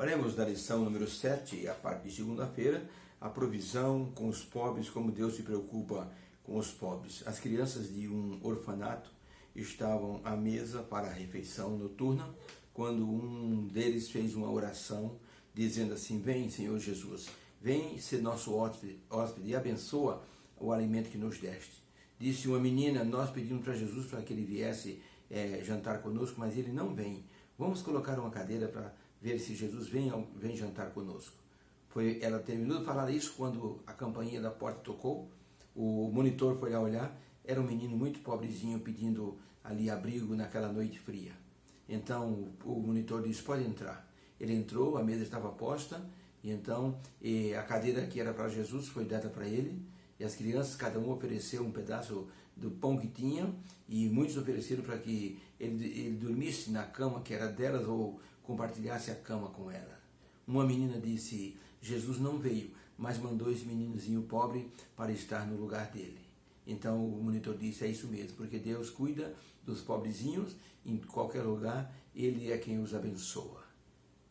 Faremos da lição número 7, a parte de segunda-feira, a provisão com os pobres, como Deus se preocupa com os pobres. As crianças de um orfanato estavam à mesa para a refeição noturna, quando um deles fez uma oração, dizendo assim: vem, Senhor Jesus, vem ser nosso hóspede e abençoa o alimento que nos deste. Disse uma menina: nós pedimos para Jesus para que ele viesse jantar conosco, mas ele não vem. Vamos colocar uma cadeira para ver se Jesus vem jantar conosco. Ela terminou de falar isso quando a campainha da porta tocou. O monitor foi lá olhar, era um menino muito pobrezinho pedindo ali abrigo naquela noite fria. Então o monitor disse: pode entrar. Ele entrou, a mesa estava posta, e então a cadeira que era para Jesus foi dada para ele, e as crianças, cada um ofereceu um pedaço do pão que tinha, e muitos ofereceram para que ele dormisse na cama que era delas ou compartilhasse a cama com ela. Uma menina disse: Jesus não veio, mas mandou esse meninozinho pobre para estar no lugar dele. Então o monitor disse: é isso mesmo, porque Deus cuida dos pobrezinhos em qualquer lugar, Ele é quem os abençoa.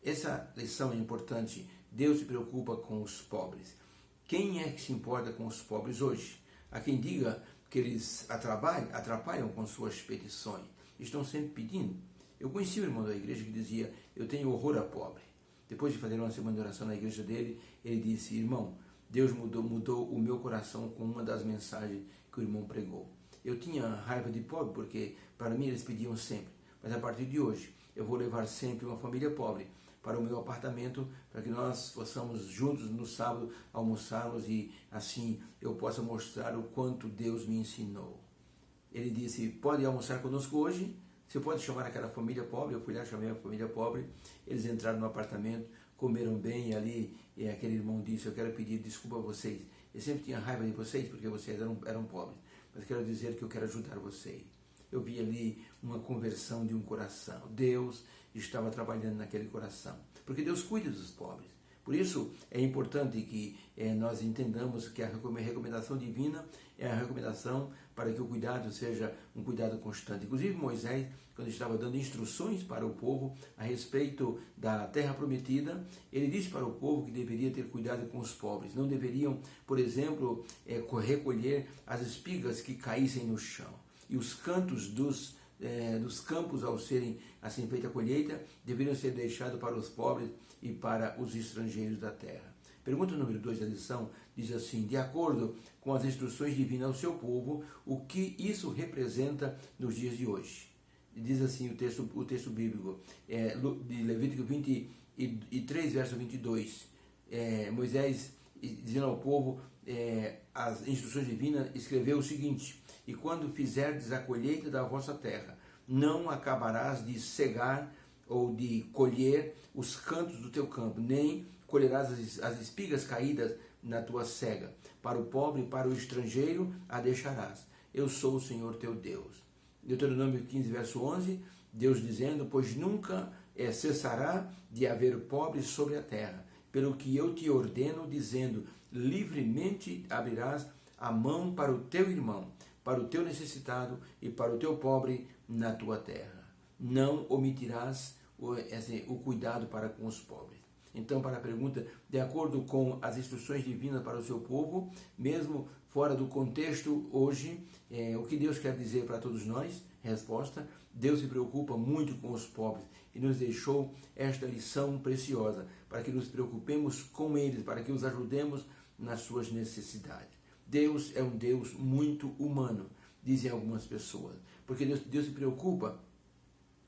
Essa lição é importante. Deus se preocupa com os pobres. Quem é que se importa com os pobres hoje? Há quem diga que eles atrapalham com suas petições, estão sempre pedindo. Eu conheci um irmão da igreja que dizia: eu tenho horror a pobre. Depois de fazer uma semana de oração na igreja dele, ele disse: irmão, Deus mudou o meu coração com uma das mensagens que o irmão pregou. Eu tinha raiva de pobre porque para mim eles pediam sempre, mas a partir de hoje eu vou levar sempre uma família pobre para o meu apartamento, para que nós possamos juntos no sábado almoçarmos e assim eu possa mostrar o quanto Deus me ensinou. Ele disse: pode almoçar conosco hoje? Você pode chamar aquela família pobre? Eu fui lá, chamei a família pobre, eles entraram no apartamento, comeram bem, e ali aquele irmão disse: eu quero pedir desculpa a vocês, eu sempre tinha raiva de vocês porque vocês eram pobres, mas quero dizer que eu quero ajudar vocês. Eu vi ali uma conversão de um coração. Deus estava trabalhando naquele coração, porque Deus cuida dos pobres. Por isso é importante que nós entendamos que a recomendação divina é a recomendação para que o cuidado seja um cuidado constante. Inclusive Moisés, quando estava dando instruções para o povo a respeito da terra prometida, ele disse para o povo que deveria ter cuidado com os pobres. Não deveriam, por exemplo, recolher as espigas que caíssem no chão. E os cantos dos campos, ao serem assim feita a colheita, deveriam ser deixados para os pobres e para os estrangeiros da terra. Pergunta número 2 da lição diz assim: de acordo com as instruções divinas ao seu povo, o que isso representa nos dias de hoje? Diz assim o texto bíblico, de Levítico 23, verso 22, Moisés, dizendo ao povo as instruções divinas, escreveu o seguinte: e quando fizerdes a colheita da vossa terra, não acabarás de cegar ou de colher os cantos do teu campo, nem colherás as espigas caídas na tua cega. Para o pobre e para o estrangeiro a deixarás. Eu sou o Senhor teu Deus. Deuteronômio 15, verso 11, Deus dizendo: pois nunca cessará de haver pobres sobre a terra, pelo que eu te ordeno, dizendo: livremente abrirás a mão para o teu irmão, para o teu necessitado e para o teu pobre na tua terra. Não omitirás o cuidado para com os pobres. Então, para a pergunta, de acordo com as instruções divinas para o seu povo, mesmo fora do contexto hoje, o que Deus quer dizer para todos nós? Resposta: Deus se preocupa muito com os pobres e nos deixou esta lição preciosa para que nos preocupemos com eles, para que os ajudemos nas suas necessidades. Deus é um Deus muito humano, dizem algumas pessoas, porque Deus se preocupa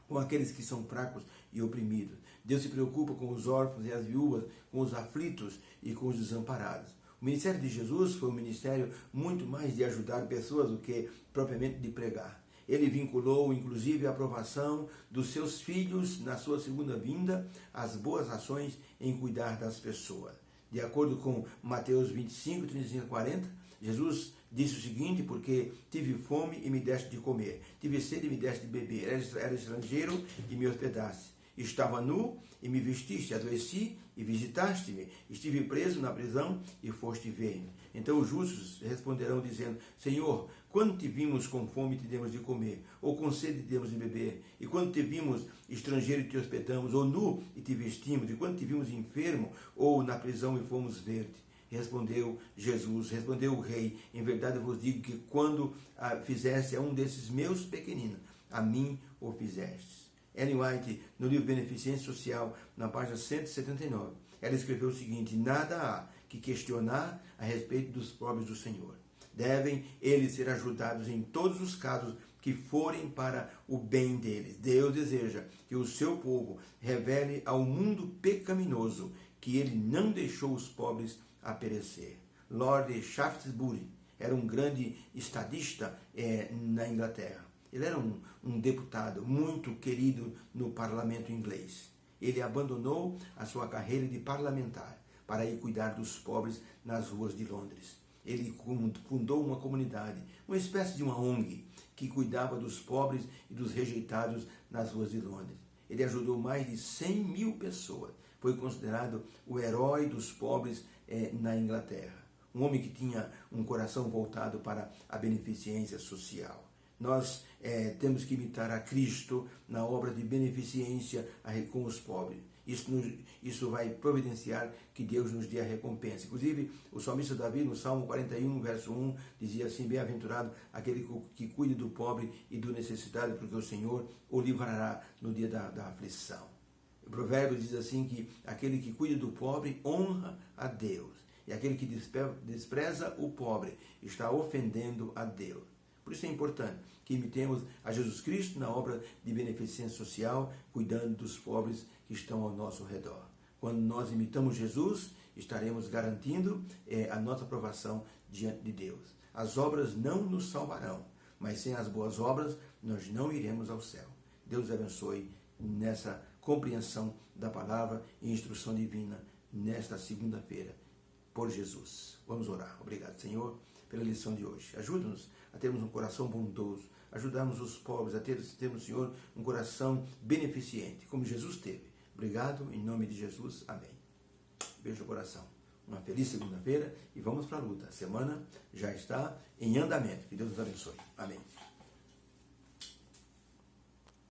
com aqueles que são fracos e oprimidos. Deus se preocupa com os órfãos e as viúvas, com os aflitos e com os desamparados. O ministério de Jesus foi um ministério muito mais de ajudar pessoas do que propriamente de pregar. Ele vinculou, inclusive, a aprovação dos seus filhos na sua segunda vinda às boas ações em cuidar das pessoas. De acordo com Mateus 25, 35 a 40, Jesus disse o seguinte: porque tive fome e me deste de comer, tive sede e me deste de beber, era estrangeiro e me hospedaste, Estava nu e me vestiste, adoeci e visitaste-me. Estive preso na prisão e foste ver-me. Então os justos responderão dizendo: Senhor, quando te vimos com fome te demos de comer, ou com sede te demos de beber? E quando te vimos estrangeiro e te hospedamos, ou nu e te vestimos? E quando te vimos enfermo ou na prisão e fomos ver-te? Respondeu Jesus, respondeu o rei: em verdade eu vos digo que quando fizeste a um desses meus pequeninos, a mim o fizestes. Ellen White, no livro Beneficência Social, na página 179, ela escreveu o seguinte: nada há que questionar a respeito dos pobres do Senhor. Devem eles ser ajudados em todos os casos que forem para o bem deles. Deus deseja que o seu povo revele ao mundo pecaminoso que ele não deixou os pobres a perecer. Lord Shaftesbury era um grande estadista na Inglaterra. Ele era um deputado muito querido no parlamento inglês. Ele abandonou a sua carreira de parlamentar para ir cuidar dos pobres nas ruas de Londres. Ele fundou uma comunidade, uma espécie de uma ONG, que cuidava dos pobres e dos rejeitados nas ruas de Londres. Ele ajudou mais de 100 mil pessoas. Foi considerado o herói dos pobres na Inglaterra. Um homem que tinha um coração voltado para a beneficência social. Nós temos que imitar a Cristo na obra de beneficência com os pobres. Isso vai providenciar que Deus nos dê a recompensa. Inclusive, o salmista Davi, no Salmo 41, verso 1, dizia assim: bem-aventurado aquele que cuide do pobre e do necessitado, porque o Senhor o livrará no dia da aflição. O provérbio diz assim que aquele que cuida do pobre honra a Deus, e aquele que despreza o pobre está ofendendo a Deus. Por isso é importante que imitemos a Jesus Cristo na obra de beneficência social, cuidando dos pobres que estão ao nosso redor. Quando nós imitamos Jesus, estaremos garantindo a nossa aprovação diante de Deus. As obras não nos salvarão, mas sem as boas obras nós não iremos ao céu. Deus abençoe nessa compreensão da palavra e instrução divina nesta segunda-feira, por Jesus. Vamos orar. Obrigado, Senhor, pela lição de hoje. Ajuda-nos a termos um coração bondoso, ajudarmos os pobres a termos, Senhor, um coração beneficente, como Jesus teve. Obrigado, em nome de Jesus. Amém. Beijo no coração. Uma feliz segunda-feira e vamos para a luta. A semana já está em andamento. Que Deus nos abençoe. Amém.